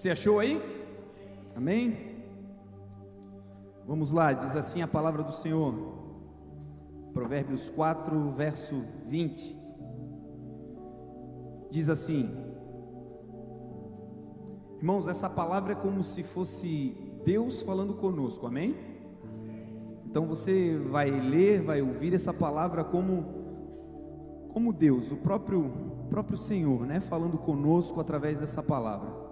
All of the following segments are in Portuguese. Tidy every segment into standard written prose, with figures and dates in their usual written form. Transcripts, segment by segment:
Você achou aí? Amém? Vamos lá, diz assim a palavra do Senhor, Provérbios 4, verso 20, diz assim, irmãos, essa palavra é como se fosse Deus falando conosco, amém? Então você vai ler, vai ouvir essa palavra como Deus, o próprio Senhor, né, falando conosco através dessa palavra.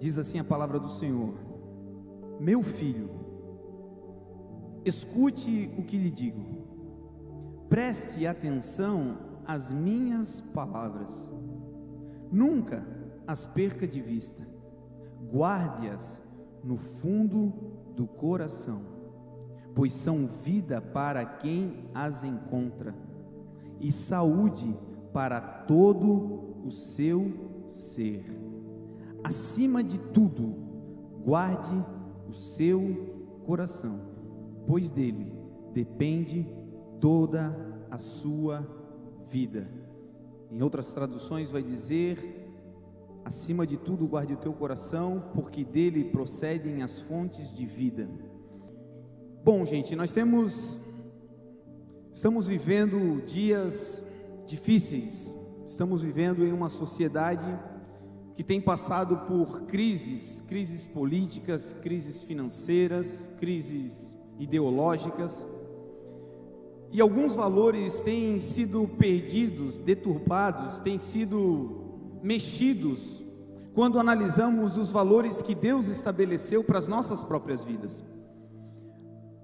Diz assim a palavra do Senhor: meu filho, escute o que lhe digo, preste atenção às minhas palavras, nunca as perca de vista, guarde-as no fundo do coração, pois são vida para quem as encontra, e saúde para todo o seu ser. Acima de tudo, guarde o seu coração, pois dele depende toda a sua vida. Em outras traduções vai dizer: acima de tudo, guarde o teu coração, porque dele procedem as fontes de vida. Bom, gente, nós estamos vivendo dias difíceis, estamos vivendo em uma sociedade que tem passado por crises políticas, crises financeiras, crises ideológicas, e alguns valores têm sido perdidos, deturpados, têm sido mexidos, quando analisamos os valores que Deus estabeleceu para as nossas próprias vidas.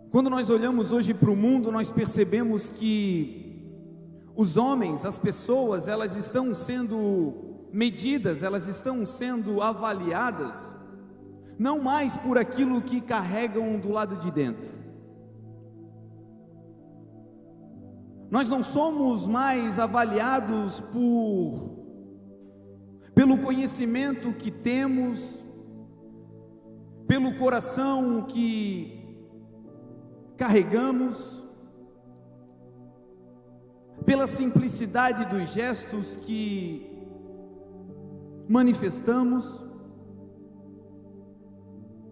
Quando nós olhamos hoje para o mundo, nós percebemos que os homens, as pessoas, elas estão sendo medidas, elas estão sendo avaliadas, não mais por aquilo que carregam do lado de dentro. Nós não somos mais avaliados pelo conhecimento que temos, pelo coração que carregamos, pela simplicidade dos gestos que manifestamos,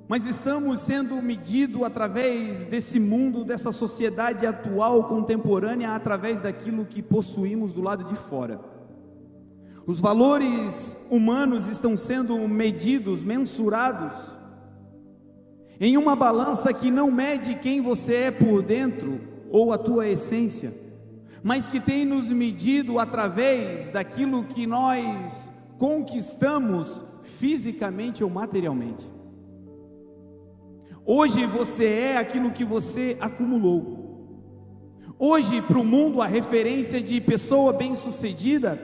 mas estamos sendo medidos através desse mundo, dessa sociedade atual, contemporânea, através daquilo que possuímos do lado de fora. Os valores humanos estão sendo medidos, mensurados, em uma balança que não mede quem você é por dentro, ou a tua essência, mas que tem nos medido através daquilo que nós conquistamos fisicamente ou materialmente. Hoje você é aquilo que você acumulou. Hoje, para o mundo, a referência de pessoa bem-sucedida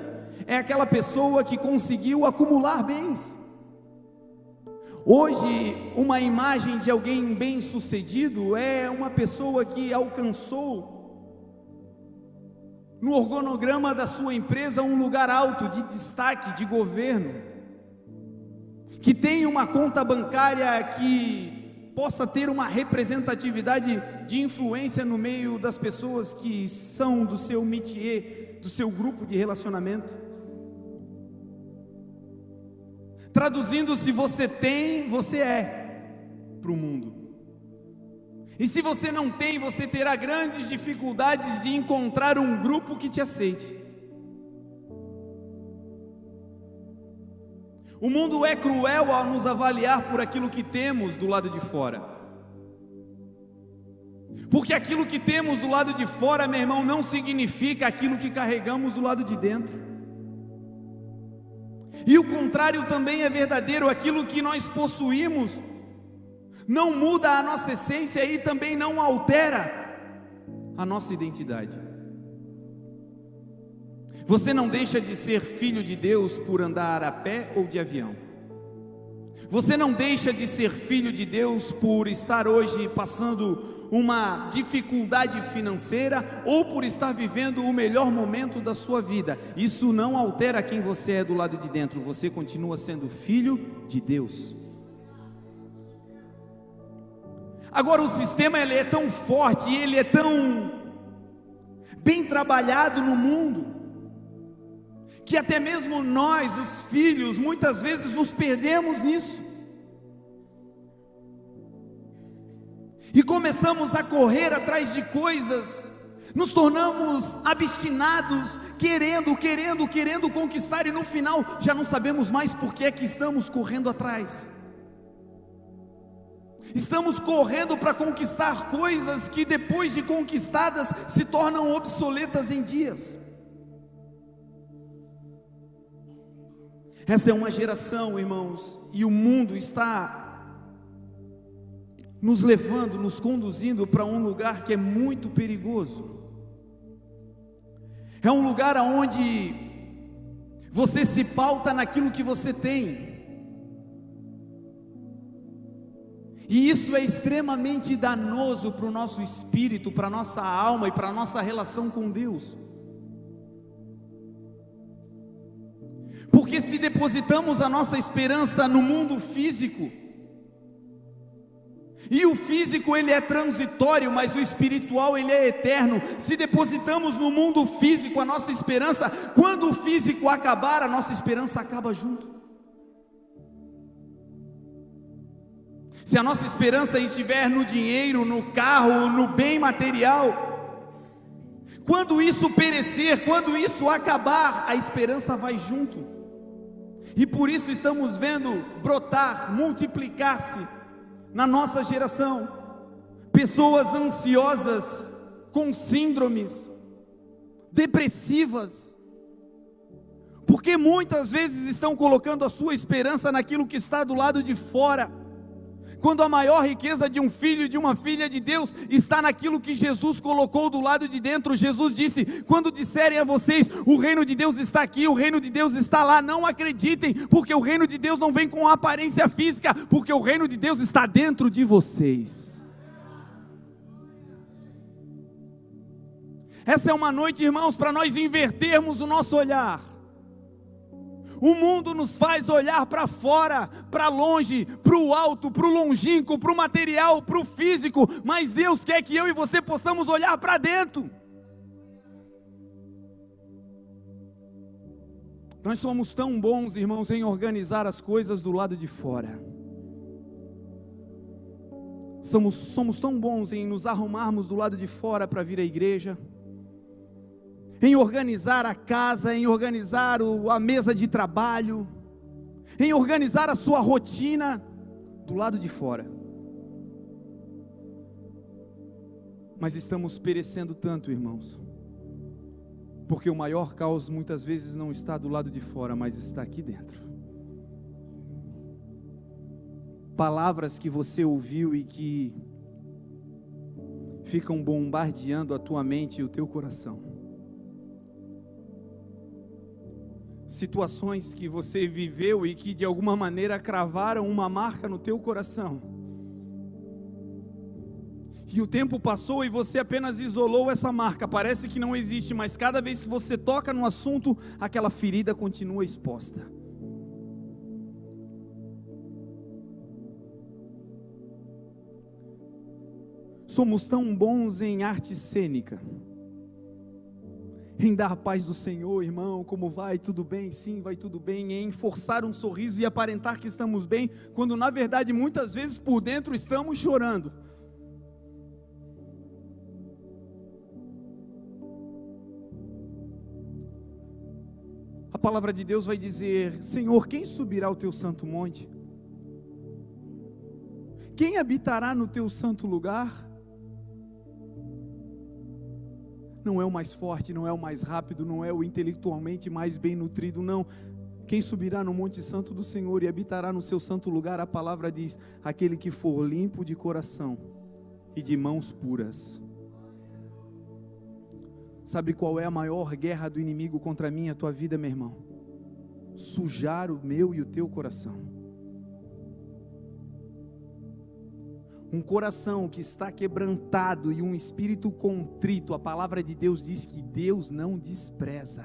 é aquela pessoa que conseguiu acumular bens. Hoje, uma imagem de alguém bem-sucedido é uma pessoa que alcançou no organograma da sua empresa um lugar alto de destaque, de governo, que tem uma conta bancária que possa ter uma representatividade de influência no meio das pessoas que são do seu métier, do seu grupo de relacionamento. Traduzindo, se você tem, você é para o mundo. E se você não tem, você terá grandes dificuldades de encontrar um grupo que te aceite. O mundo é cruel ao nos avaliar por aquilo que temos do lado de fora. Porque aquilo que temos do lado de fora, meu irmão, não significa aquilo que carregamos do lado de dentro. E o contrário também é verdadeiro, aquilo que nós possuímos não muda a nossa essência e também não altera a nossa identidade. Você não deixa de ser filho de Deus por andar a pé ou de avião. Você não deixa de ser filho de Deus por estar hoje passando uma dificuldade financeira ou por estar vivendo o melhor momento da sua vida. Isso não altera quem você é do lado de dentro. Você continua sendo filho de Deus. Agora, o sistema ele é tão forte, ele é tão bem trabalhado no mundo, que até mesmo nós, os filhos, muitas vezes nos perdemos nisso. E começamos a correr atrás de coisas, nos tornamos obstinados, querendo conquistar, e no final já não sabemos mais por que é que estamos correndo atrás. Estamos correndo para conquistar coisas que depois de conquistadas se tornam obsoletas em dias. Essa é uma geração, irmãos, e o mundo está nos levando, nos conduzindo para um lugar que é muito perigoso. É um lugar onde você se pauta naquilo que você tem, e isso é extremamente danoso para o nosso espírito, para a nossa alma e para a nossa relação com Deus. Porque se depositamos a nossa esperança no mundo físico, e o físico ele é transitório, mas o espiritual ele é eterno. Se depositamos no mundo físico a nossa esperança, quando o físico acabar, a nossa esperança acaba junto. Se a nossa esperança estiver no dinheiro, no carro, no bem material, quando isso perecer, quando isso acabar, a esperança vai junto. E por isso estamos vendo brotar, multiplicar-se na nossa geração pessoas ansiosas, com síndromes, depressivas, porque muitas vezes estão colocando a sua esperança naquilo que está do lado de fora, quando a maior riqueza de um filho e de uma filha de Deus está naquilo que Jesus colocou do lado de dentro. Jesus disse: quando disserem a vocês, o reino de Deus está aqui, o reino de Deus está lá, não acreditem, porque o reino de Deus não vem com aparência física, porque o reino de Deus está dentro de vocês. Essa é uma noite, irmãos, para nós invertermos o nosso olhar. O mundo nos faz olhar para fora, para longe, para o alto, para o longínquo, para o material, para o físico, mas Deus quer que eu e você possamos olhar para dentro. Nós somos tão bons, irmãos, em organizar as coisas do lado de fora. Somos tão bons em nos arrumarmos do lado de fora para vir à igreja, em organizar a casa, em organizar a mesa de trabalho, em organizar a sua rotina do lado de fora. Mas estamos perecendo tanto, irmãos, porque o maior caos muitas vezes não está do lado de fora, mas está aqui dentro. Palavras que você ouviu e que ficam bombardeando a tua mente e o teu coração. Situações que você viveu e que de alguma maneira cravaram uma marca no teu coração. E o tempo passou e você apenas isolou essa marca, parece que não existe, mas cada vez que você toca no assunto, aquela ferida continua exposta. Somos tão bons em arte cênica, em dar a paz do Senhor, irmão, como vai? Tudo bem? Sim, vai tudo bem. Em forçar um sorriso e aparentar que estamos bem, quando na verdade muitas vezes por dentro estamos chorando. A palavra de Deus vai dizer: Senhor, quem subirá ao teu santo monte? Quem habitará no teu santo lugar? Não é o mais forte, não é o mais rápido, não é o intelectualmente mais bem nutrido, não. Quem subirá no monte santo do Senhor e habitará no seu santo lugar, a palavra diz: aquele que for limpo de coração e de mãos puras. Sabe qual é a maior guerra do inimigo contra mim e a tua vida, meu irmão? Sujar o meu e o teu coração. Um coração que está quebrantado e um espírito contrito, a palavra de Deus diz que Deus não despreza.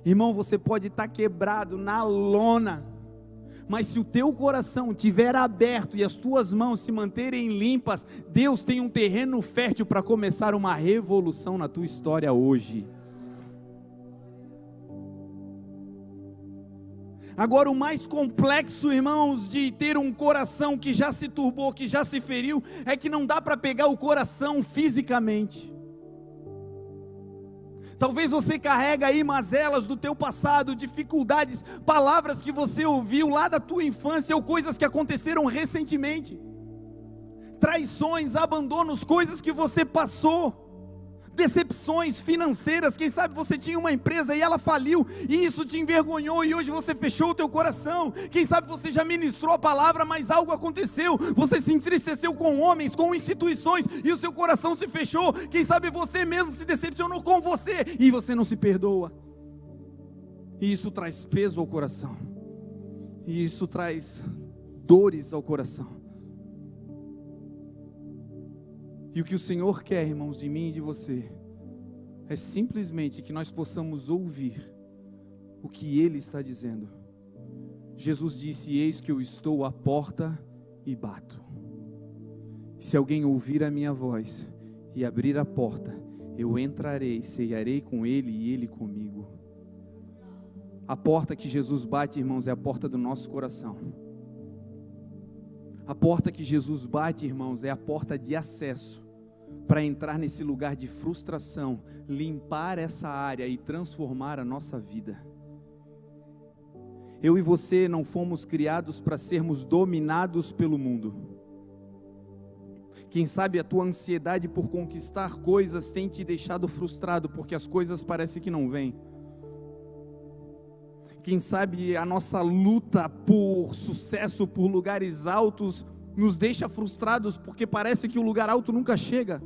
Irmão, você pode estar quebrado na lona, mas se o teu coração estiver aberto e as tuas mãos se manterem limpas, Deus tem um terreno fértil para começar uma revolução na tua história hoje. Agora, o mais complexo, irmãos, de ter um coração que já se turbou, que já se feriu, é que não dá para pegar o coração fisicamente. Talvez você carrega aí mazelas do teu passado, dificuldades, palavras que você ouviu lá da tua infância, ou coisas que aconteceram recentemente, traições, abandonos, coisas que você passou, decepções financeiras. Quem sabe você tinha uma empresa e ela faliu, e isso te envergonhou, e hoje você fechou o teu coração. Quem sabe você já ministrou a palavra, mas algo aconteceu, você se entristeceu com homens, com instituições, e o seu coração se fechou. Quem sabe você mesmo se decepcionou com você, e você não se perdoa, e isso traz peso ao coração, e isso traz dores ao coração. E o que o Senhor quer, irmãos, de mim e de você, é simplesmente que nós possamos ouvir o que Ele está dizendo. Jesus disse: eis que eu estou à porta e bato. Se alguém ouvir a minha voz e abrir a porta, eu entrarei, ceiarei com ele e ele comigo. A porta que Jesus bate, irmãos, é a porta do nosso coração. A porta que Jesus bate, irmãos, é a porta de acesso para entrar nesse lugar de frustração, limpar essa área e transformar a nossa vida. Eu e você não fomos criados para sermos dominados pelo mundo. Quem sabe a tua ansiedade por conquistar coisas tem te deixado frustrado, porque as coisas parecem que não vêm. Quem sabe a nossa luta por sucesso, por lugares altos, nos deixa frustrados, porque parece que o lugar alto nunca chega.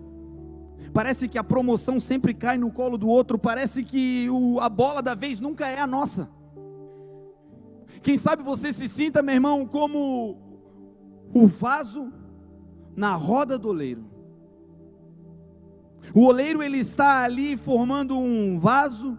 Parece que a promoção sempre cai no colo do outro. Parece que a bola da vez nunca é a nossa. Quem sabe você se sinta, meu irmão, como o vaso na roda do oleiro. O oleiro, ele está ali formando um vaso,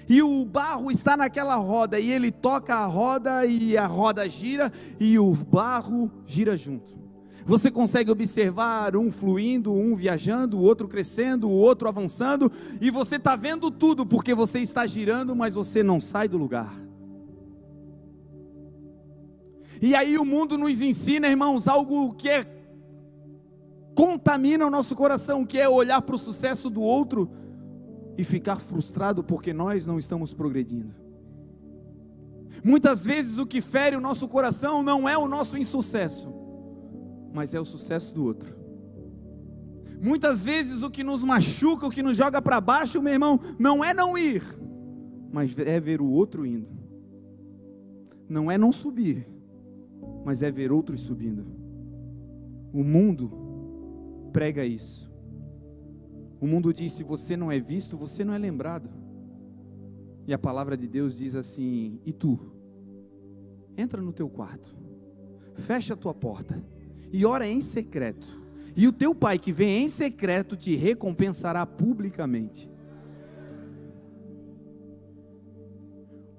e o barro está naquela roda, e ele toca a roda, e a roda gira, e o barro gira junto. Você consegue observar um fluindo, um viajando, o outro crescendo, o outro avançando, e você está vendo tudo, porque você está girando, mas você não sai do lugar. E aí o mundo nos ensina, irmãos, algo que contamina o nosso coração, que é olhar para o sucesso do outro e ficar frustrado porque nós não estamos progredindo. Muitas vezes o que fere o nosso coração não é o nosso insucesso, mas é o sucesso do outro. Muitas vezes o que nos machuca, o que nos joga para baixo, meu irmão, não é não ir, mas é ver o outro indo. Não é não subir, mas é ver outros subindo. O mundo prega isso. O mundo diz: se você não é visto, você não é lembrado. E a palavra de Deus diz assim: e tu? Entra no teu quarto, fecha a tua porta e ora em secreto, e o teu pai que vem em secreto te recompensará publicamente.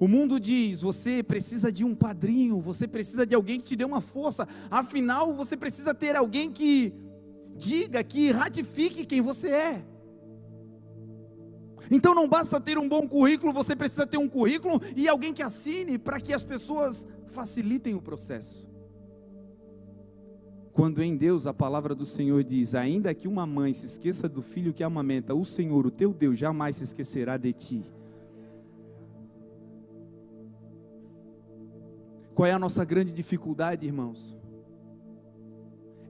O mundo diz: você precisa de um padrinho, você precisa de alguém que te dê uma força, afinal você precisa ter alguém que diga, que ratifique quem você é. Então não basta ter um bom currículo, você precisa ter um currículo e alguém que assine, para que as pessoas facilitem o processo. Quando em Deus a palavra do Senhor diz: ainda que uma mãe se esqueça do filho que amamenta, o Senhor, o teu Deus, jamais se esquecerá de ti. Qual é a nossa grande dificuldade, irmãos?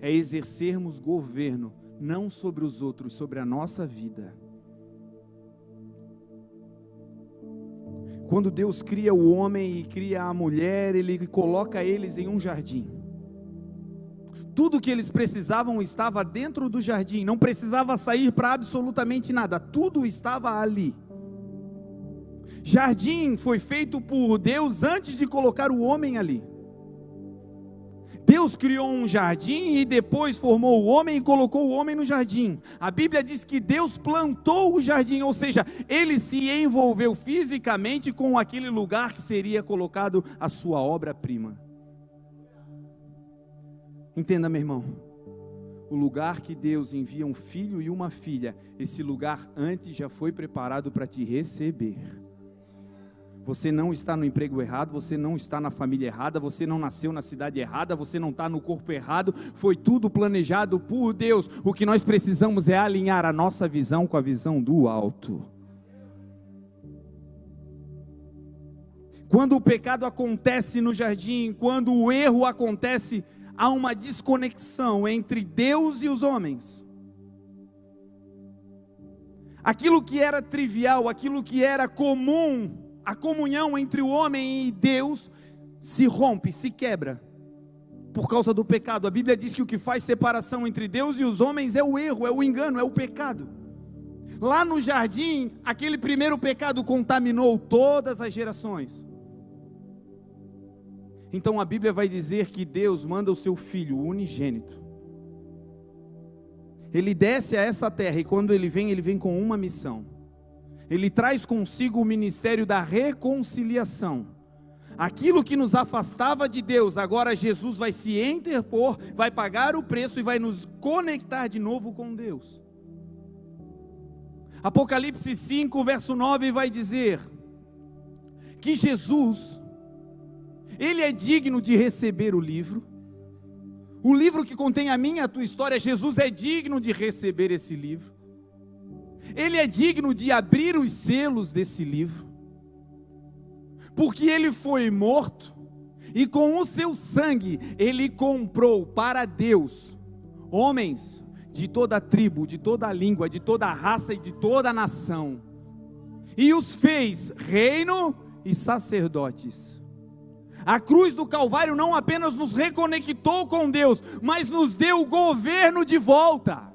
É exercermos governo, não sobre os outros, sobre a nossa vida. Quando Deus cria o homem e cria a mulher, Ele coloca eles em um jardim. Tudo que eles precisavam estava dentro do jardim, não precisava sair para absolutamente nada, tudo estava ali. Jardim foi feito por Deus antes de colocar o homem ali. Deus criou um jardim e depois formou o homem e colocou o homem no jardim. A Bíblia diz que Deus plantou o jardim, ou seja, Ele se envolveu fisicamente com aquele lugar que seria colocado a sua obra-prima. Entenda, meu irmão, o lugar que Deus envia um filho e uma filha, esse lugar antes já foi preparado para te receber. Você não está no emprego errado, você não está na família errada, você não nasceu na cidade errada, você não está no corpo errado, foi tudo planejado por Deus. O que nós precisamos é alinhar a nossa visão com a visão do alto. Quando o pecado acontece no jardim, quando o erro acontece, há uma desconexão entre Deus e os homens. Aquilo que era trivial, aquilo que era comum, a comunhão entre o homem e Deus se rompe, se quebra, por causa do pecado. A Bíblia diz que o que faz separação entre Deus e os homens é o erro, é o engano, é o pecado. Lá no jardim, aquele primeiro pecado contaminou todas as gerações. Então a Bíblia vai dizer que Deus manda o seu Filho unigênito. Ele desce a essa terra e quando ele vem com uma missão. Ele traz consigo o ministério da reconciliação. Aquilo que nos afastava de Deus, agora Jesus vai se interpor, vai pagar o preço e vai nos conectar de novo com Deus. Apocalipse 5, verso 9 vai dizer que Jesus, Ele é digno de receber o livro que contém a minha e a tua história. Jesus é digno de receber esse livro. Ele é digno de abrir os selos desse livro, porque ele foi morto, e com o seu sangue, ele comprou para Deus, homens de toda tribo, de toda língua, de toda raça e de toda nação, e os fez reino e sacerdotes. A cruz do Calvário não apenas nos reconectou com Deus, mas nos deu o governo de volta.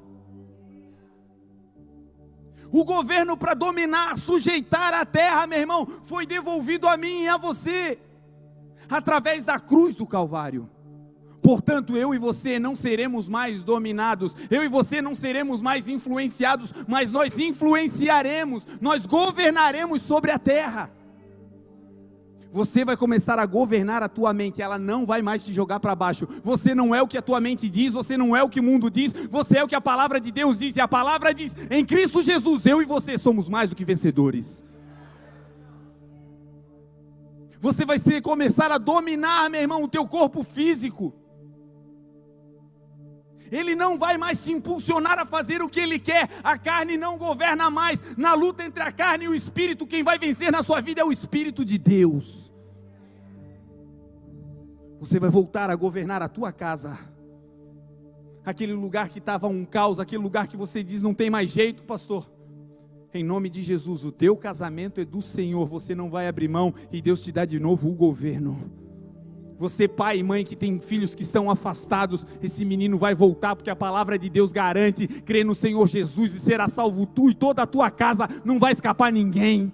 O governo para dominar, sujeitar a terra, meu irmão, foi devolvido a mim e a você, através da cruz do Calvário. Portanto, eu e você não seremos mais dominados, eu e você não seremos mais influenciados, mas nós influenciaremos, nós governaremos sobre a terra. Você vai começar a governar a tua mente, ela não vai mais te jogar para baixo. Você não é o que a tua mente diz, você não é o que o mundo diz, você é o que a palavra de Deus diz. E a palavra diz, em Cristo Jesus, eu e você somos mais do que vencedores. Você vai começar a dominar, meu irmão, o teu corpo físico. Ele não vai mais te impulsionar a fazer o que ele quer. A carne não governa mais. Na luta entre a carne e o Espírito, quem vai vencer na sua vida é o Espírito de Deus. Você vai voltar a governar a tua casa. Aquele lugar que estava um caos, aquele lugar que você diz não tem mais jeito, pastor. Em nome de Jesus, o teu casamento é do Senhor. Você não vai abrir mão e Deus te dá de novo o governo. Você, pai e mãe que tem filhos que estão afastados, esse menino vai voltar, porque a palavra de Deus garante, crê no Senhor Jesus e será salvo tu e toda a tua casa, não vai escapar ninguém.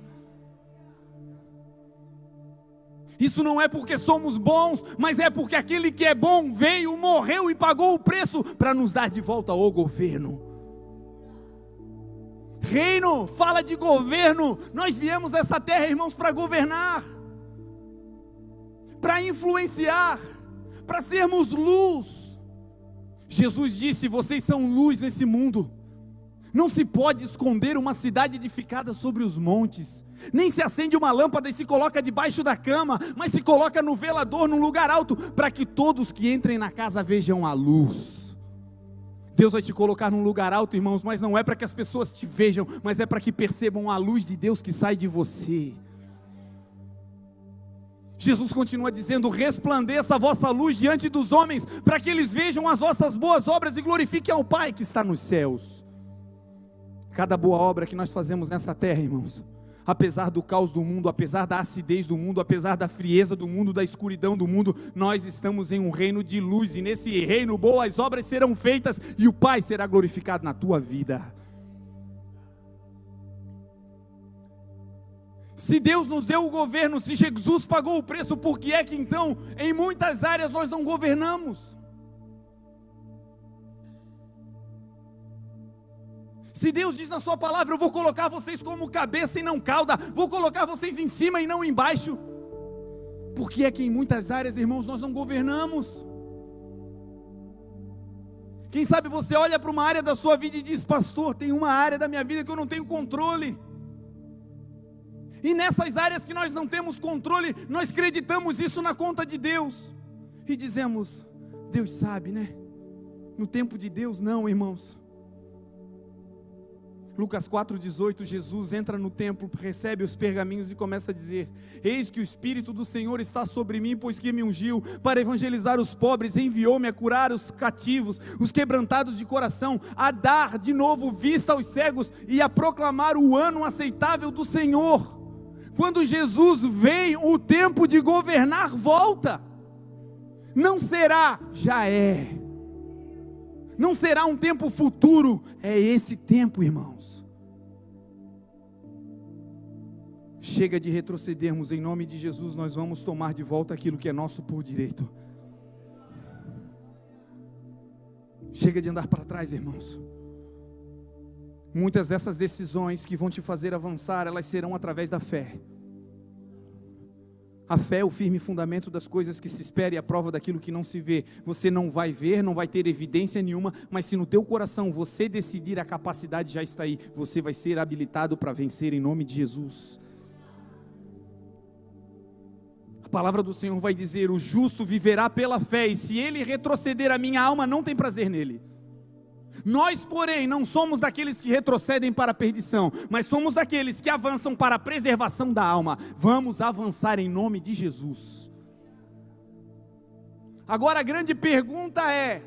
Isso não é porque somos bons, mas é porque aquele que é bom veio, morreu e pagou o preço para nos dar de volta o governo. Reino, fala de governo. Nós viemos a essa terra, irmãos, para governar, para influenciar, para sermos luz. Jesus disse, vocês são luz nesse mundo. Não se pode esconder uma cidade edificada sobre os montes, nem se acende uma lâmpada e se coloca debaixo da cama, mas se coloca no velador, num lugar alto, para que todos que entrem na casa vejam a luz. Deus vai te colocar num lugar alto, irmãos, mas não é para que as pessoas te vejam, mas é para que percebam a luz de Deus que sai de você. Jesus continua dizendo, resplandeça a vossa luz diante dos homens, para que eles vejam as vossas boas obras e glorifiquem ao Pai que está nos céus. Cada boa obra que nós fazemos nessa terra, irmãos, apesar do caos do mundo, apesar da acidez do mundo, apesar da frieza do mundo, da escuridão do mundo, nós estamos em um reino de luz, e nesse reino boas obras serão feitas, e o Pai será glorificado na tua vida. Se Deus nos deu o governo, se Jesus pagou o preço, por que é que então, em muitas áreas nós não governamos? Se Deus diz na sua palavra, eu vou colocar vocês como cabeça e não cauda, vou colocar vocês em cima e não embaixo, por que é que em muitas áreas, irmãos, nós não governamos? Quem sabe você olha para uma área da sua vida e diz, pastor, tem uma área da minha vida que eu não tenho controle. E nessas áreas que nós não temos controle, nós acreditamos isso na conta de Deus. E dizemos, Deus sabe, né? No tempo de Deus não, irmãos. Lucas 4,18, Jesus entra no templo, recebe os pergaminhos e começa a dizer: eis que o Espírito do Senhor está sobre mim, pois que me ungiu para evangelizar os pobres, enviou-me a curar os cativos, os quebrantados de coração, a dar de novo vista aos cegos e a proclamar o ano aceitável do Senhor. Quando Jesus vem, o tempo de governar volta. Não será, já é. Não será um tempo futuro, é esse tempo, irmãos. Chega de retrocedermos, em nome de Jesus, nós vamos tomar de volta aquilo que é nosso por direito. Chega de andar para trás, irmãos. Muitas dessas decisões que vão te fazer avançar, elas serão através da fé. A fé é o firme fundamento das coisas que se espera e a prova daquilo que não se vê. Você não vai ver, não vai ter evidência nenhuma, mas se no teu coração você decidir, a capacidade já está aí. Você vai ser habilitado para vencer em nome de Jesus. A palavra do Senhor vai dizer: o justo viverá pela fé, e se ele retroceder, a minha alma não tem prazer nele. Nós, porém, não somos daqueles que retrocedem para a perdição, mas somos daqueles que avançam para a preservação da alma. Vamos avançar em nome de Jesus. Agora a grande pergunta é: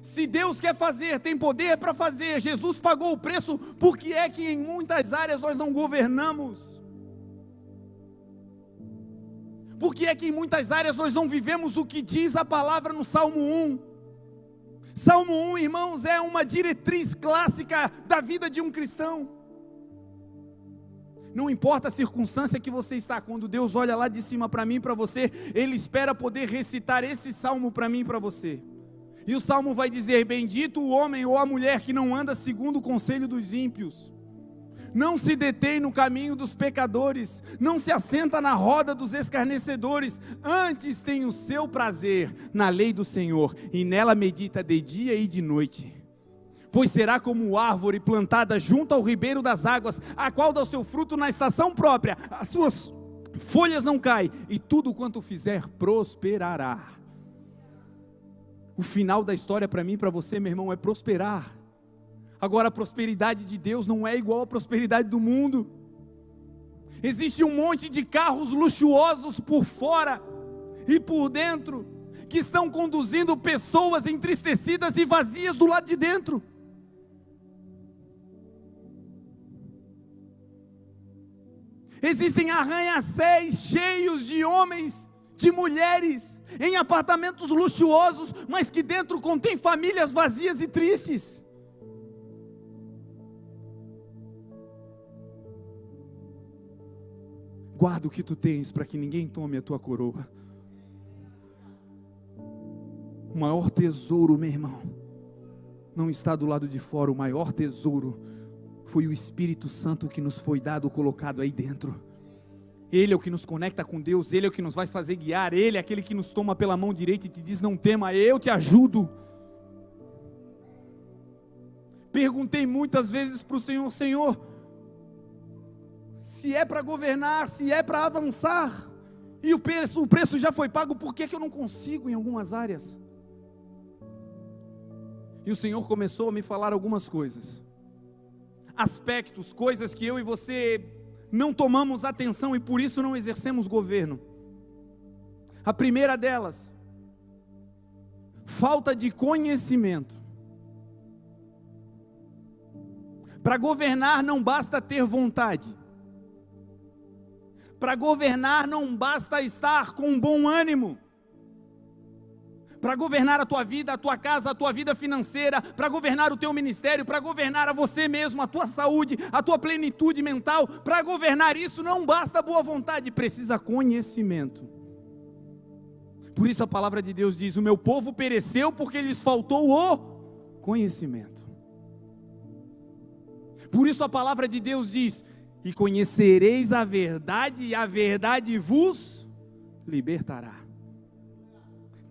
se Deus quer fazer, tem poder para fazer, Jesus pagou o preço, por que é que em muitas áreas nós não governamos? Por que é que em muitas áreas nós não vivemos o que diz a palavra no Salmo 1? Salmo 1, irmãos, é uma diretriz clássica da vida de um cristão. Não importa a circunstância que você está, quando Deus olha lá de cima para mim e para você, Ele espera poder recitar esse salmo para mim e para você. E o salmo vai dizer: bendito o homem ou a mulher que não anda segundo o conselho dos ímpios, não se detém no caminho dos pecadores, não se assenta na roda dos escarnecedores, antes tem o seu prazer na lei do Senhor, e nela medita de dia e de noite. Pois será como árvore plantada junto ao ribeiro das águas, a qual dá o seu fruto na estação própria, as suas folhas não caem, e tudo quanto fizer prosperará. O final da história para mim e para você, meu irmão, é prosperar. Agora, a prosperidade de Deus não é igual à prosperidade do mundo. Existe um monte de carros luxuosos por fora e por dentro, que estão conduzindo pessoas entristecidas e vazias do lado de dentro. Existem arranha-céus cheios de homens, de mulheres, em apartamentos luxuosos, mas que dentro contém famílias vazias e tristes. Guarda o que tu tens, para que ninguém tome a tua coroa. O maior tesouro, meu irmão, não está do lado de fora. O maior tesouro foi o Espírito Santo que nos foi dado, colocado aí dentro. Ele é o que nos conecta com Deus, Ele é o que nos vai fazer guiar, Ele é aquele que nos toma pela mão direita e te diz: não tema, eu te ajudo. Perguntei muitas vezes para o Senhor: Senhor, se é para governar, se é para avançar, e o preço já foi pago, por que eu não consigo em algumas áreas? E o Senhor começou a me falar algumas coisas, aspectos, coisas que eu e você não tomamos atenção e por isso não exercemos governo. A primeira delas, falta de conhecimento. Para governar não basta ter vontade. Para governar não basta estar com bom ânimo. Para governar a tua vida, a tua casa, a tua vida financeira, para governar o teu ministério, para governar a você mesmo, a tua saúde, a tua plenitude mental, para governar isso não basta boa vontade, precisa conhecimento. Por isso a palavra de Deus diz: o meu povo pereceu porque lhes faltou o conhecimento. Por isso a palavra de Deus diz: e conhecereis a verdade, e a verdade vos libertará.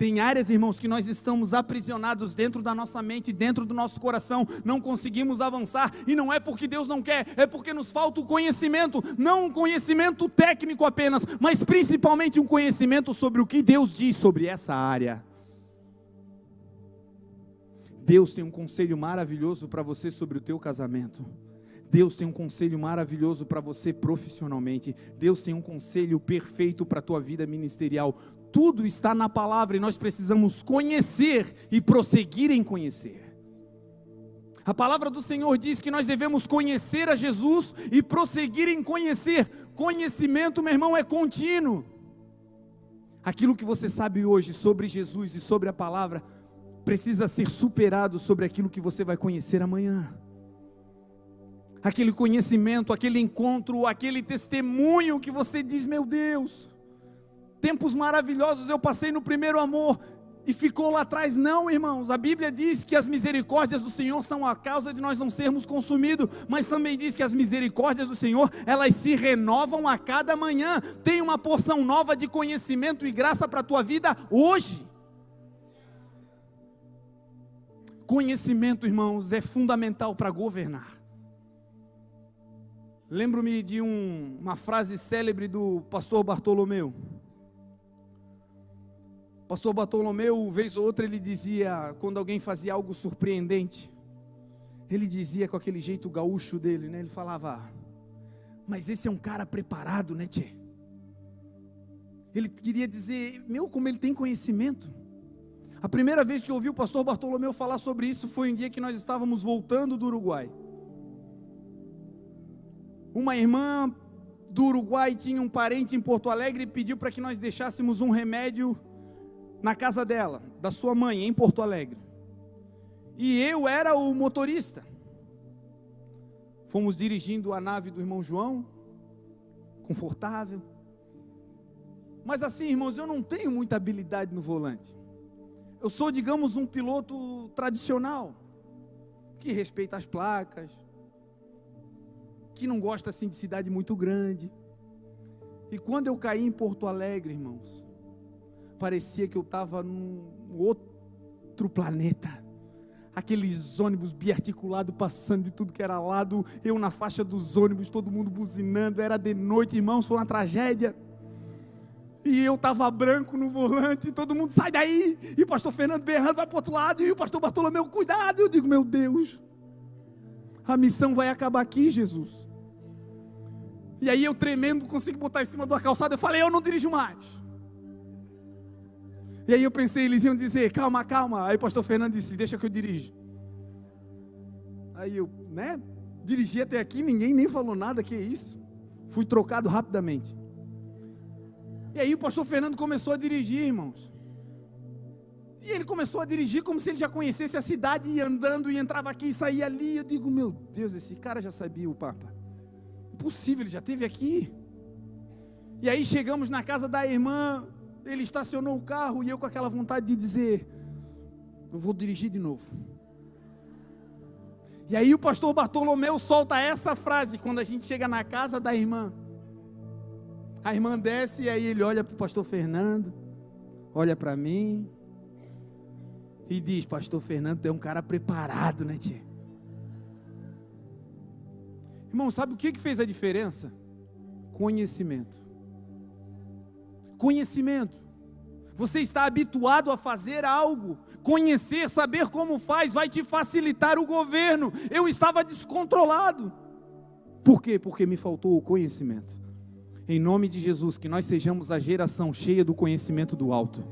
Tem áreas, irmãos, que nós estamos aprisionados dentro da nossa mente, dentro do nosso coração, não conseguimos avançar, e não é porque Deus não quer, é porque nos falta o conhecimento, não um conhecimento técnico apenas, mas principalmente um conhecimento sobre o que Deus diz sobre essa área. Deus tem um conselho maravilhoso para você sobre o teu casamento. Deus tem um conselho maravilhoso para você profissionalmente. Deus tem um conselho perfeito para a tua vida ministerial. Tudo está na palavra e nós precisamos conhecer e prosseguir em conhecer. A palavra do Senhor diz que nós devemos conhecer a Jesus e prosseguir em conhecer. Conhecimento, meu irmão, é contínuo. Aquilo que você sabe hoje sobre Jesus e sobre a palavra precisa ser superado sobre aquilo que você vai conhecer amanhã. Aquele conhecimento, aquele encontro, aquele testemunho que você diz, meu Deus, tempos maravilhosos eu passei no primeiro amor e ficou lá atrás. Não, irmãos, a Bíblia diz que as misericórdias do Senhor são a causa de nós não sermos consumidos, mas também diz que as misericórdias do Senhor, elas se renovam a cada manhã. Tem uma porção nova de conhecimento e graça para a tua vida hoje. Conhecimento, irmãos, é fundamental para governar. Lembro-me de uma frase célebre do pastor Bartolomeu. Pastor Bartolomeu, vez ou outra, ele dizia, quando alguém fazia algo surpreendente, ele dizia com aquele jeito gaúcho dele, né? Ele falava, mas esse é um cara preparado, né, tchê? Ele queria dizer, meu, como ele tem conhecimento. A primeira vez que eu ouvi o pastor Bartolomeu falar sobre isso foi um dia que nós estávamos voltando do Uruguai. Uma irmã do Uruguai tinha um parente em Porto Alegre e pediu para que nós deixássemos um remédio na casa dela, da sua mãe, em Porto Alegre. E eu era o motorista. Fomos dirigindo a nave do irmão João, confortável. Mas assim, irmãos, eu não tenho muita habilidade no volante. Eu sou, digamos, um piloto tradicional, que respeita as placas, que não gosta assim de cidade muito grande. E quando eu caí em Porto Alegre, irmãos, parecia que eu estava num outro planeta. Aqueles ônibus biarticulados passando de tudo que era lado, eu na faixa dos ônibus, todo mundo buzinando, era de noite, irmãos, foi uma tragédia. E eu estava branco no volante, todo mundo sai daí, e o pastor Fernando berrando, vai para o outro lado, e o pastor Bartolomeu, cuidado. Eu digo, meu Deus, a missão vai acabar aqui, Jesus. E aí eu tremendo, consigo botar em cima de uma calçada, eu falei, eu não dirijo mais. E aí eu pensei, eles iam dizer, calma, calma. Aí o pastor Fernando disse, deixa que eu dirijo. Aí eu, dirigi até aqui, ninguém nem falou nada, que é isso? Fui trocado rapidamente. E aí o pastor Fernando começou a dirigir, irmãos. E ele começou a dirigir como se ele já conhecesse a cidade, ia andando, e entrava aqui e saía ali. Eu digo, meu Deus, esse cara já sabia o Papa. Impossível, ele já esteve aqui. E aí chegamos na casa da irmã, ele estacionou o carro, e eu com aquela vontade de dizer, eu vou dirigir de novo. E aí o pastor Bartolomeu solta essa frase, quando a gente chega na casa da irmã. A irmã desce e aí ele olha para o pastor Fernando, olha para mim e diz, pastor Fernando, tu é um cara preparado, né, tia? Irmão, sabe o que fez a diferença? Conhecimento. Conhecimento. Você está habituado a fazer algo, conhecer, saber como faz, vai te facilitar o governo. Eu estava descontrolado. Por quê? Porque me faltou o conhecimento. Em nome de Jesus, que nós sejamos a geração cheia do conhecimento do alto.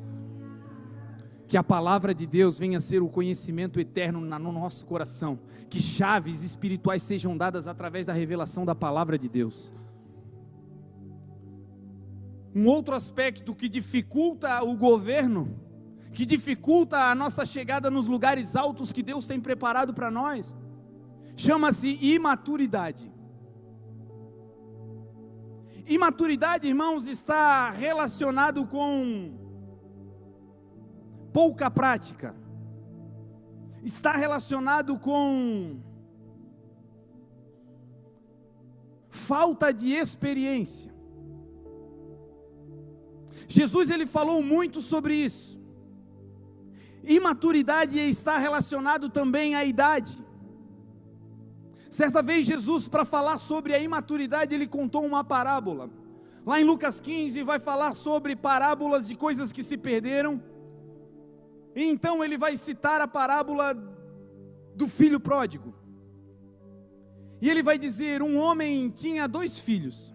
Que a palavra de Deus venha a ser o conhecimento eterno no nosso coração. Que chaves espirituais sejam dadas através da revelação da palavra de Deus. Um outro aspecto que dificulta o governo, que dificulta a nossa chegada nos lugares altos que Deus tem preparado para nós, chama-se imaturidade. Imaturidade, irmãos, está relacionado com pouca prática, está relacionado com falta de experiência. Jesus, ele falou muito sobre isso. Imaturidade está relacionado também à idade. Certa vez Jesus, para falar sobre a imaturidade, ele contou uma parábola. Lá em Lucas 15 vai falar sobre parábolas de coisas que se perderam. E então ele vai citar a parábola do filho pródigo. E ele vai dizer, um homem tinha 2 filhos.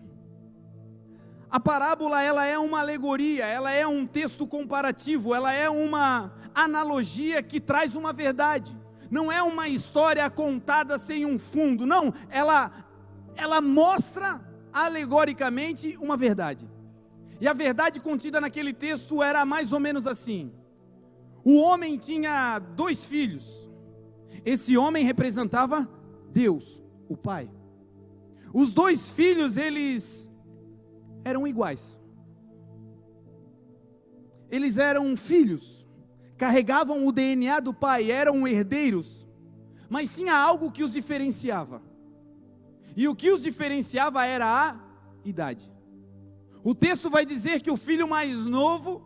A parábola, ela é uma alegoria, ela é um texto comparativo, ela é uma analogia que traz uma verdade. Não é uma história contada sem um fundo, não, ela mostra alegoricamente uma verdade. E a verdade contida naquele texto era mais ou menos assim: o homem tinha 2 filhos. Esse homem representava Deus, o Pai. Os 2 filhos, eles eram iguais. Eles eram filhos, carregavam o DNA do pai, eram herdeiros, mas tinha algo que os diferenciava. E o que os diferenciava era a idade. O texto vai dizer que o filho mais novo,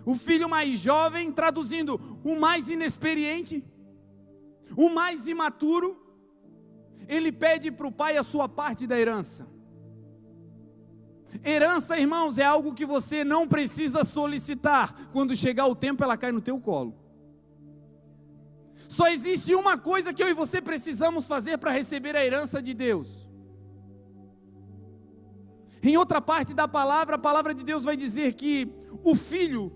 o filho mais jovem, traduzindo, o mais inexperiente, o mais imaturo, ele pede para o pai a sua parte da herança. Herança, irmãos, é algo que você não precisa solicitar. Quando chegar o tempo, ela cai no teu colo. Só existe uma coisa que eu e você precisamos fazer para receber a herança de Deus. Em outra parte da palavra, a palavra de Deus vai dizer que o filho,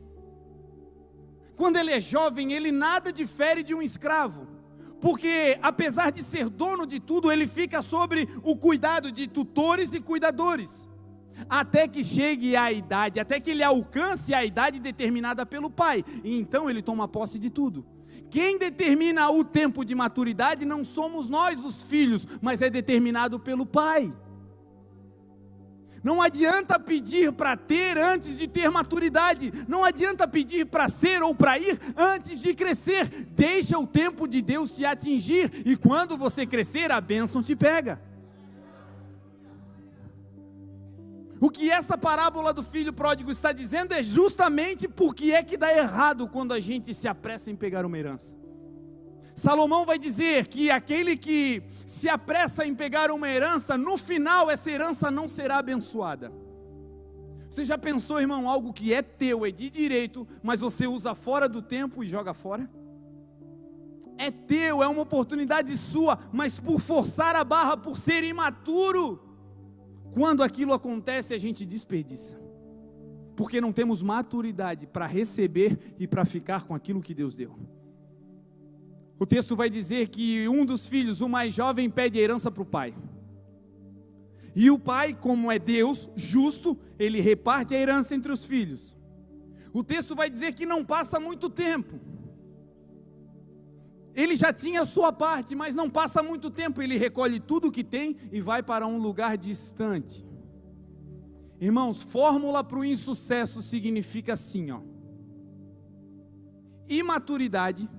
quando ele é jovem, ele nada difere de um escravo. Porque apesar de ser dono de tudo, ele fica sobre o cuidado de tutores e cuidadores. Até que chegue a idade, até que ele alcance a idade determinada pelo pai. E então ele toma posse de tudo. Quem determina o tempo de maturidade não somos nós os filhos, mas é determinado pelo pai. Não adianta pedir para ter antes de ter maturidade. Não adianta pedir para ser ou para ir antes de crescer. Deixa o tempo de Deus te atingir, e quando você crescer, a bênção te pega. O que essa parábola do filho pródigo está dizendo é justamente porque é que dá errado quando a gente se apressa em pegar uma herança. Salomão vai dizer que aquele que se apressa em pegar uma herança, no final essa herança não será abençoada. Você já pensou, irmão, algo que é teu, é de direito, mas você usa fora do tempo e joga fora? É teu, é uma oportunidade sua, mas por forçar a barra, por ser imaturo, quando aquilo acontece, a gente desperdiça, porque não temos maturidade para receber e para ficar com aquilo que Deus deu. O texto vai dizer que um dos filhos, o mais jovem, pede a herança para o pai. E o pai, como é Deus justo, ele reparte a herança entre os filhos. O texto vai dizer que não passa muito tempo. Ele já tinha a sua parte, mas não passa muito tempo, ele recolhe tudo o que tem e vai para um lugar distante. Irmãos, fórmula para o insucesso significa assim, ó: imaturidade.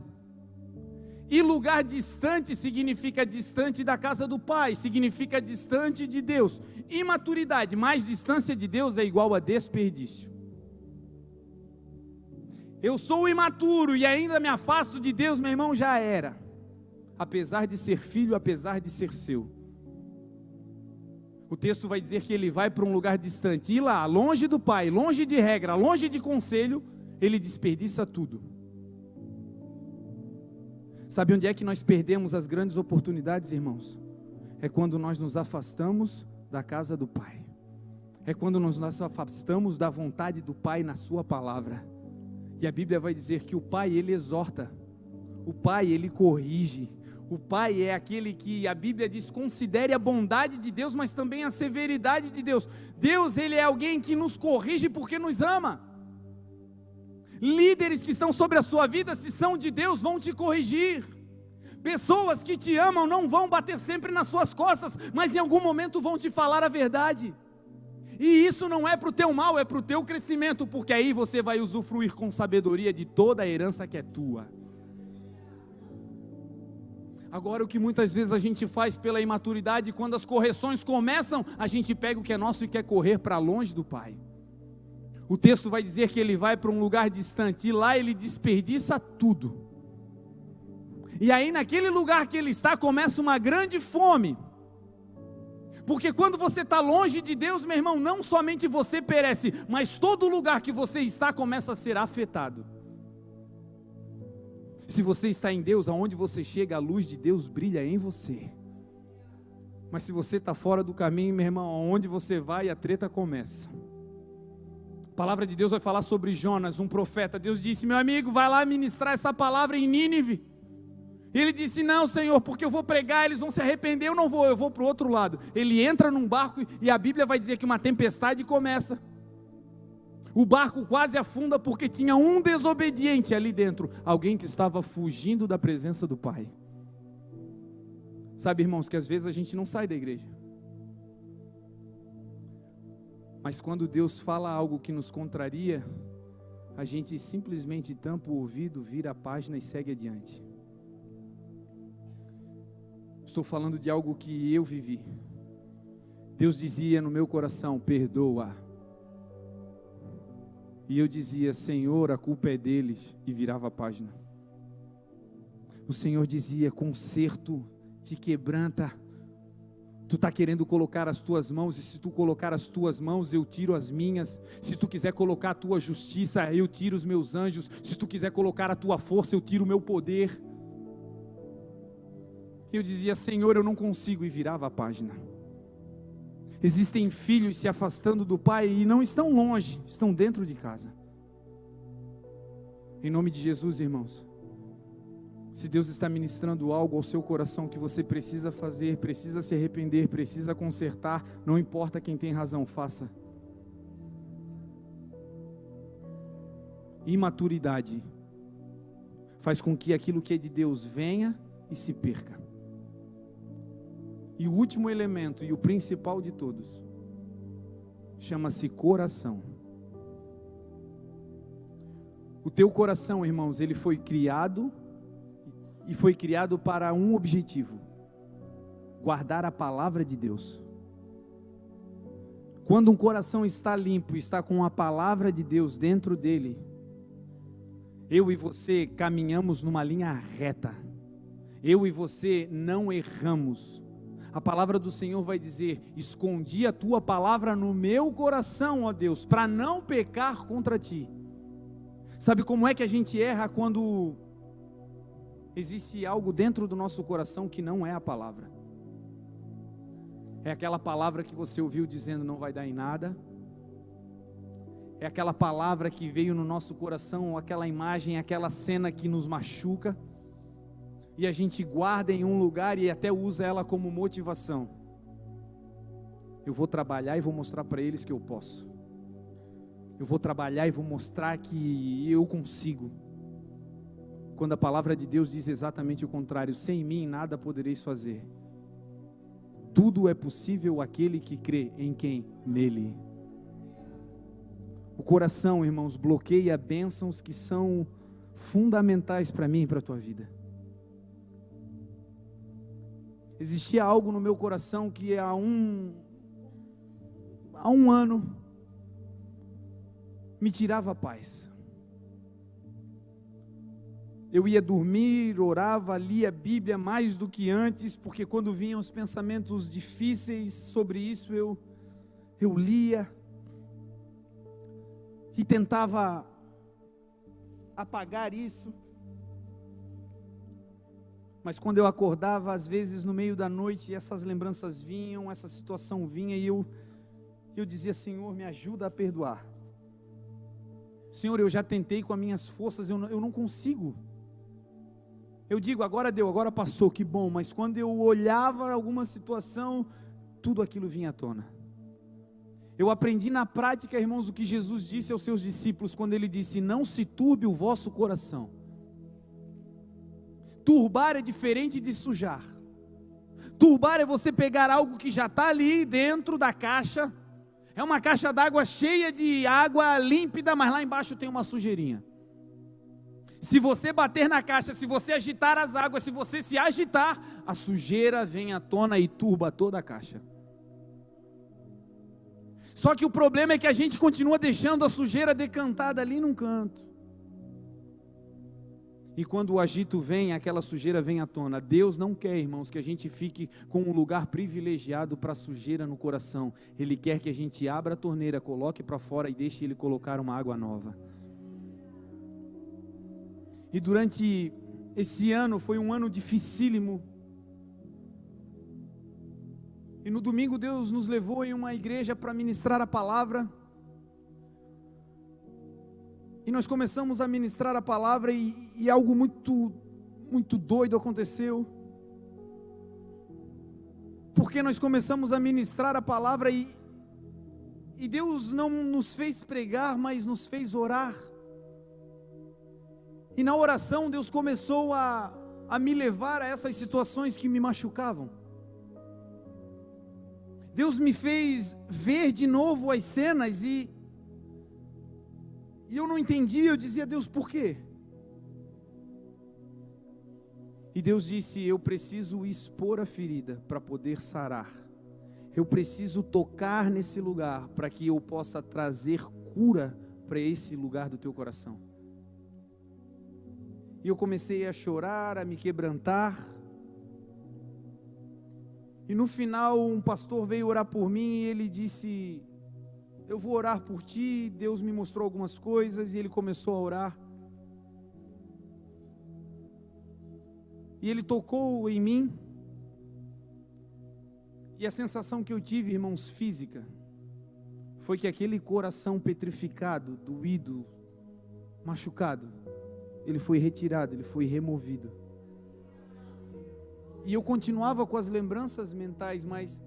E lugar distante significa distante da casa do pai, significa distante de Deus. Imaturidade mais distância de Deus é igual a desperdício. Eu sou imaturo e ainda me afasto de Deus, meu irmão, já era. Apesar de ser filho, apesar de ser seu. O texto vai dizer que ele vai para um lugar distante, e lá, longe do pai, longe de regra, longe de conselho, ele desperdiça tudo. Sabe onde é que nós perdemos as grandes oportunidades, irmãos? É quando nós nos afastamos da casa do pai. É quando nós nos afastamos da vontade do pai na sua palavra. E a Bíblia vai dizer que o pai, ele exorta, o pai, ele corrige, o pai é aquele que a Bíblia diz, considere a bondade de Deus, mas também a severidade de Deus. Deus, ele é alguém que nos corrige porque nos ama. Líderes que estão sobre a sua vida, se são de Deus, vão te corrigir. Pessoas que te amam não vão bater sempre nas suas costas, mas em algum momento vão te falar a verdade. E isso não é para o teu mal, é para o teu crescimento, porque aí você vai usufruir com sabedoria de toda a herança que é tua. Agora, o que muitas vezes a gente faz pela imaturidade, quando as correções começam, a gente pega o que é nosso e quer correr para longe do pai. O texto vai dizer que ele vai para um lugar distante, e lá ele desperdiça tudo. E aí naquele lugar que ele está, começa uma grande fome. Porque quando você está longe de Deus, meu irmão, não somente você perece, mas todo lugar que você está começa a ser afetado. Se você está em Deus, aonde você chega, a luz de Deus brilha em você. Mas se você está fora do caminho, meu irmão, aonde você vai, a treta começa. A palavra de Deus vai falar sobre Jonas, um profeta. Deus disse: meu amigo, vai lá ministrar essa palavra em Nínive. Ele disse: não, Senhor, porque eu vou pregar, eles vão se arrepender. Eu vou para o outro lado. Ele entra num barco e a Bíblia vai dizer que uma tempestade começa. O barco quase afunda porque tinha um desobediente ali dentro, alguém que estava fugindo da presença do Pai. Sabe, irmãos, que às vezes a gente não sai da igreja, mas quando Deus fala algo que nos contraria, a gente simplesmente tampa o ouvido, vira a página e segue adiante. Estou falando de algo que eu vivi. Deus dizia no meu coração: perdoa. E eu dizia: Senhor, a culpa é deles, e virava a página. O Senhor dizia: conserto, te quebranta. Tu está querendo colocar as tuas mãos, e se tu colocar as tuas mãos, eu tiro as minhas. Se tu quiser colocar a tua justiça, eu tiro os meus anjos. Se tu quiser colocar a tua força, eu tiro o meu poder. Eu dizia: Senhor, eu não consigo, e virava a página. Existem filhos se afastando do Pai e não estão longe, estão dentro de casa. Em nome de Jesus, irmãos, se Deus está ministrando algo ao seu coração que você precisa fazer, precisa se arrepender, precisa consertar, não importa quem tem razão, faça. Imaturidade faz com que aquilo que é de Deus venha e se perca. E o último elemento, e o principal de todos, chama-se coração. O teu coração, irmãos, ele foi criado, e foi criado para um objetivo: guardar a palavra de Deus. Quando um coração está limpo, está com a palavra de Deus dentro dele, eu e você caminhamos numa linha reta, eu e você não erramos. A palavra do Senhor vai dizer: escondi a tua palavra no meu coração, ó Deus, para não pecar contra ti. Sabe como é que a gente erra? Quando existe algo dentro do nosso coração que não é a palavra. É aquela palavra que você ouviu dizendo não vai dar em nada. É aquela palavra que veio no nosso coração, aquela imagem, aquela cena que nos machuca. E a gente guarda em um lugar e até usa ela como motivação. Eu vou trabalhar e vou mostrar para eles que eu posso. Eu vou trabalhar e vou mostrar que eu consigo. Quando a palavra de Deus diz exatamente o contrário: sem mim nada podereis fazer. Tudo é possível àquele que crê em quem? Nele. O coração, irmãos, bloqueia bênçãos que são fundamentais para mim e para a tua vida. Existia algo no meu coração que há um ano me tirava a paz. Eu ia dormir, orava, lia a Bíblia mais do que antes, porque quando vinham os pensamentos difíceis sobre isso, eu lia e tentava apagar isso. Mas quando eu acordava, às vezes no meio da noite, essas lembranças vinham, essa situação vinha, e eu dizia: Senhor, me ajuda a perdoar. Senhor, eu já tentei com as minhas forças, eu não consigo. Eu digo: agora deu, agora passou, que bom. Mas quando eu olhava alguma situação, tudo aquilo vinha à tona. Eu aprendi na prática, irmãos, o que Jesus disse aos seus discípulos, quando ele disse: não se turbe o vosso coração. Turbar é diferente de sujar. Turbar é você pegar algo que já está ali dentro da caixa. É uma caixa d'água cheia de água límpida, mas lá embaixo tem uma sujeirinha. Se você bater na caixa, se você agitar as águas, se você se agitar, a sujeira vem à tona e turba toda a caixa. Só que o problema é que a gente continua deixando a sujeira decantada ali num canto. E quando o agito vem, aquela sujeira vem à tona. Deus não quer, irmãos, que a gente fique com um lugar privilegiado para a sujeira no coração. Ele quer que a gente abra a torneira, coloque para fora e deixe Ele colocar uma água nova. E durante esse ano, foi um ano dificílimo. E no domingo Deus nos levou em uma igreja para ministrar a palavra. E nós começamos a ministrar a palavra e algo muito doido aconteceu. Porque nós começamos a ministrar a palavra e Deus não nos fez pregar, mas nos fez orar. E na oração Deus começou a me levar a essas situações que me machucavam. Deus me fez ver de novo as cenas e eu não entendia, eu dizia: Deus, por quê? E Deus disse: eu preciso expor a ferida para poder sarar. Eu preciso tocar nesse lugar para que eu possa trazer cura para esse lugar do teu coração. E eu comecei a chorar, a me quebrantar. E no final um pastor veio orar por mim e ele disse: eu vou orar por ti. Deus me mostrou algumas coisas e ele começou a orar. E ele tocou em mim. E a sensação que eu tive, irmãos, física, foi que aquele coração petrificado, doído, machucado, ele foi retirado, ele foi removido. E eu continuava com as lembranças mentais, mas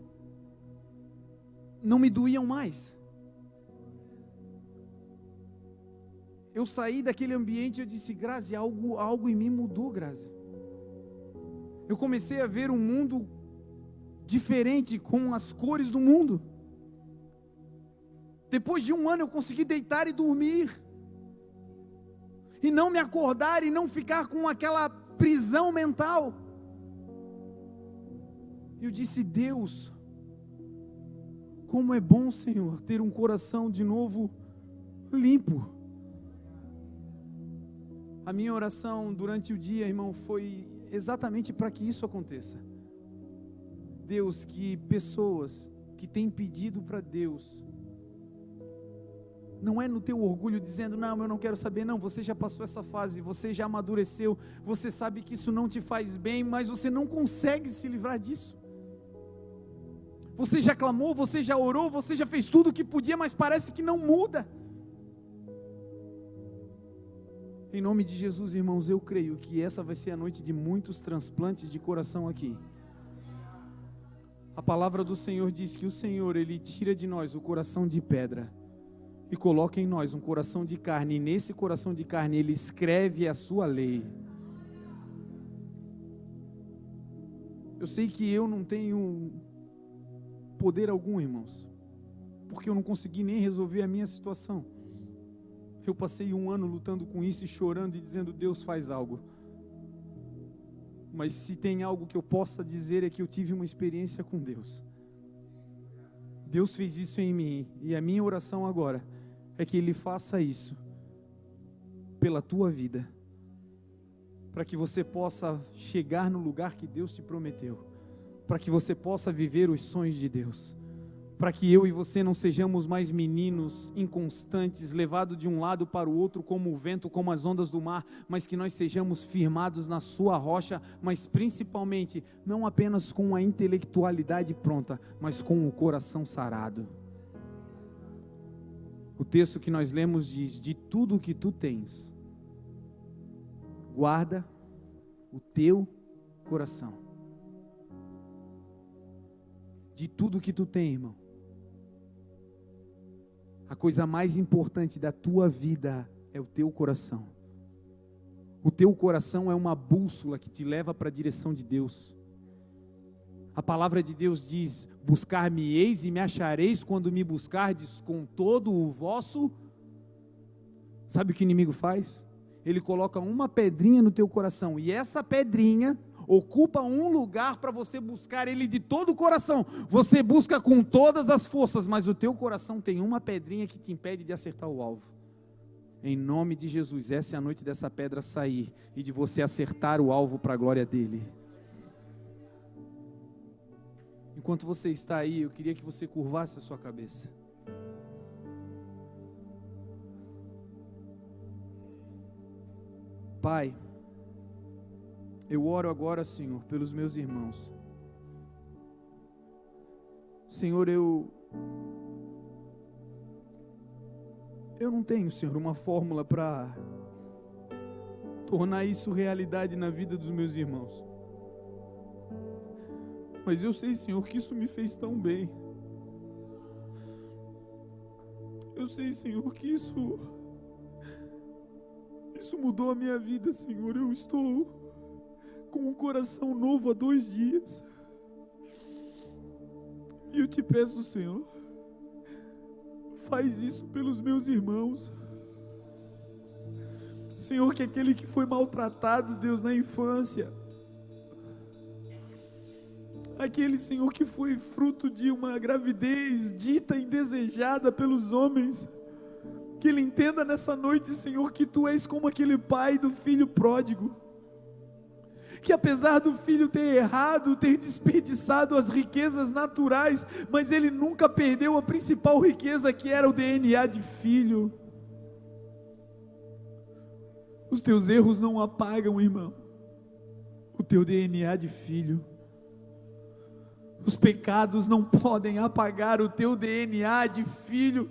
não me doíam mais. Eu saí daquele ambiente e eu disse: Grazi, algo em mim mudou, Grazi. Eu comecei a ver um mundo diferente, com as cores do mundo. Depois de um ano eu consegui deitar e dormir. E não me acordar e não ficar com aquela prisão mental. Eu disse: Deus, como é bom, Senhor, ter um coração de novo limpo. A minha oração durante o dia, irmão, foi exatamente para que isso aconteça. Deus, que pessoas que têm pedido para Deus, não é no teu orgulho dizendo: não, eu não quero saber, não, você já passou essa fase, você já amadureceu, você sabe que isso não te faz bem, mas você não consegue se livrar disso. Você já clamou, você já orou, você já fez tudo o que podia, mas parece que não muda. Em nome de Jesus, irmãos, eu creio que essa vai ser a noite de muitos transplantes de coração aqui. A palavra do Senhor diz que o Senhor, Ele tira de nós o coração de pedra e coloca em nós um coração de carne, e nesse coração de carne Ele escreve a sua lei. Eu sei que eu não tenho poder algum, irmãos, porque eu não consegui nem resolver a minha situação. Eu passei um ano lutando com isso e chorando e dizendo: Deus, faz algo. Mas se tem algo que eu possa dizer é que eu tive uma experiência com Deus. Deus fez isso em mim, e a minha oração agora é que Ele faça isso pela tua vida, para que você possa chegar no lugar que Deus te prometeu, para que você possa viver os sonhos de Deus, para que eu e você não sejamos mais meninos inconstantes, levados de um lado para o outro como o vento, como as ondas do mar, mas que nós sejamos firmados na sua rocha, mas principalmente, não apenas com a intelectualidade pronta, mas com o coração sarado. O texto que nós lemos diz: de tudo o que tu tens, guarda o teu coração. De tudo o que tu tem, irmão, a coisa mais importante da tua vida é o teu coração. O teu coração é uma bússola que te leva para a direção de Deus. A palavra de Deus diz: buscar-me-eis e me achareis quando me buscardes com todo o vosso. Sabe o que o inimigo faz? Ele coloca uma pedrinha no teu coração, e essa pedrinha ocupa um lugar para você buscar Ele de todo o coração. Você busca com todas as forças, mas o teu coração tem uma pedrinha que te impede de acertar o alvo. Em nome de Jesus, essa é a noite dessa pedra sair e de você acertar o alvo para a glória dEle. Enquanto você está aí, eu queria que você curvasse a sua cabeça. Pai, eu oro agora, Senhor, pelos meus irmãos. Senhor, eu não tenho, Senhor, uma fórmula para tornar isso realidade na vida dos meus irmãos. Mas eu sei, Senhor, que isso me fez tão bem. Eu sei, Senhor, que isso mudou a minha vida, Senhor. Eu estou com um coração novo há 2 dias. E eu te peço, Senhor, faz isso pelos meus irmãos. Senhor, que aquele que foi maltratado, Deus, na infância, aquele, Senhor, que foi fruto de uma gravidez dita indesejada pelos homens, que ele entenda nessa noite, Senhor, que Tu és como aquele pai do filho pródigo, que apesar do filho ter errado, ter desperdiçado as riquezas naturais, mas ele nunca perdeu a principal riqueza, que era o DNA de filho. Os teus erros não apagam, irmão, o teu DNA de filho. Os pecados não podem apagar o teu DNA de filho.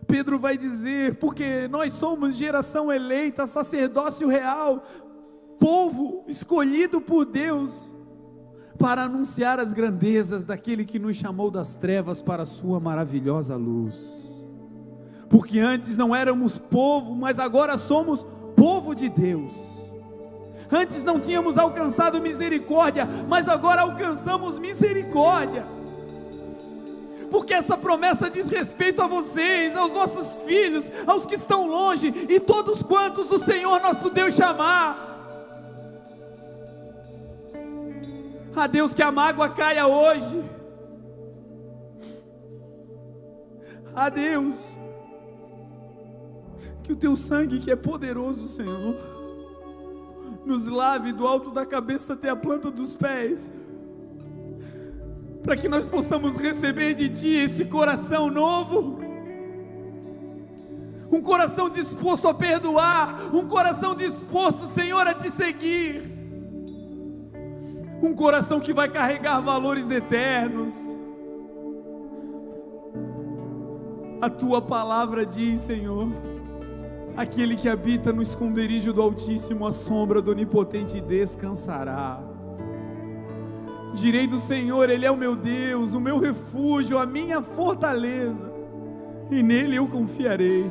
Pedro vai dizer, porque nós somos geração eleita, sacerdócio real, povo escolhido por Deus, para anunciar as grandezas daquele que nos chamou das trevas para a sua maravilhosa luz. Porque antes não éramos povo, mas agora somos povo de Deus. Antes não tínhamos alcançado misericórdia, mas agora alcançamos misericórdia. Porque essa promessa diz respeito a vocês, aos vossos filhos, aos que estão longe, e todos quantos o Senhor nosso Deus chamar. A Deus, que a mágoa caia hoje. A Deus, que o teu sangue, que é poderoso, Senhor, nos lave do alto da cabeça até a planta dos pés, para que nós possamos receber de Ti esse coração novo, um coração disposto a perdoar, um coração disposto, Senhor, a Te seguir, um coração que vai carregar valores eternos. A Tua palavra diz, Senhor, aquele que habita no esconderijo do Altíssimo, a sombra do Onipotente descansará. Direi do Senhor, Ele é o meu Deus, o meu refúgio, a minha fortaleza, e nele eu confiarei.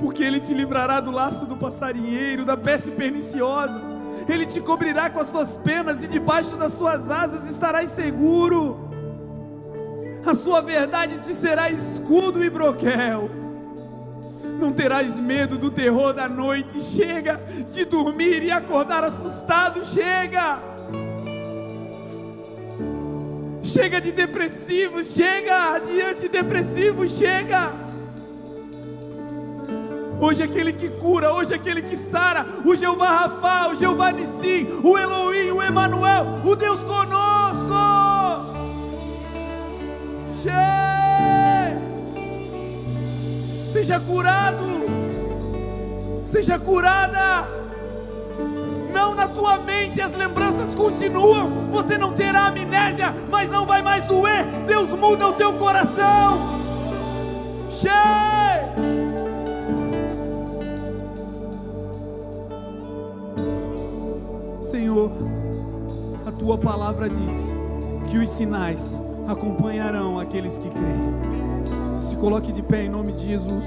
Porque Ele te livrará do laço do passarinheiro, da peste perniciosa. Ele te cobrirá com as suas penas, e debaixo das suas asas estarás seguro. A sua verdade te será escudo e broquel. Não terás medo do terror da noite. Chega de dormir e acordar assustado. Chega de depressivo. Chega de antidepressivo. Chega. Hoje aquele que cura, hoje aquele que sara, o Jeová Rafa, o Jeová Nissim, o Elohim, o Emanuel, o Deus conosco. Seja curado, seja curada. Não na tua mente, as lembranças continuam. Você não terá amnésia, mas não vai mais doer. Deus muda o teu coração. Senhor, a tua palavra diz que os sinais acompanharão aqueles que creem. Se coloque de pé em nome de Jesus.